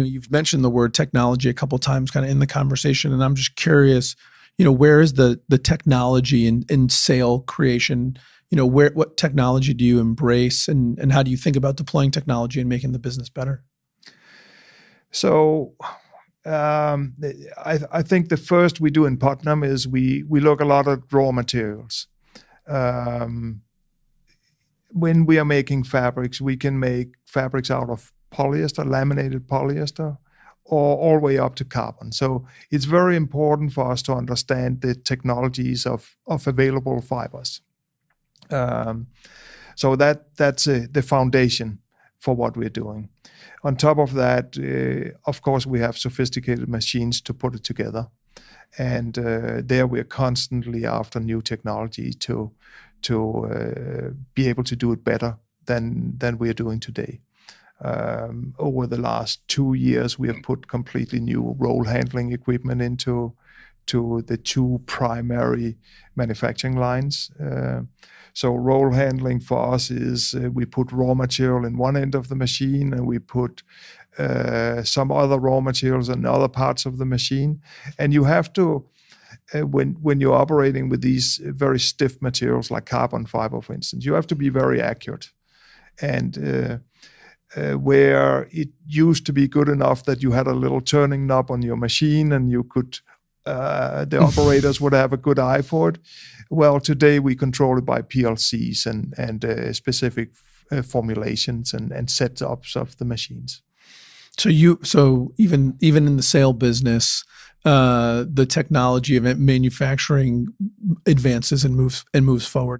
You've mentioned the word technology a couple of times kind of in the conversation, and I'm just curious, where is the technology in sale creation? What technology do you embrace, and how do you think about deploying technology and making the business better? So I think the first we do in Putnam is we look a lot at raw materials. When we are making fabrics, we can make fabrics out of polyester, laminated polyester, or all the way up to carbon. So it's very important for us to understand the technologies of available fibers. So that's the foundation for what we're doing. On top of that, of course, we have sophisticated machines to put it together. And there we're constantly after new technology to be able to do it better than we're doing today. Over the last 2 years, we have put completely new roll handling equipment into the 2 primary manufacturing lines. So roll handling for us is we put raw material in one end of the machine, and we put some other raw materials in other parts of the machine. And you have to, when you're operating with these very stiff materials like carbon fiber, for instance, you have to be very accurate. And where it used to be good enough that you had a little turning knob on your machine and you could, the operators would have a good eye for it. Well, today we control it by PLCs and specific formulations and setups of the machines. So even in the sale business, the technology of manufacturing advances and moves forward.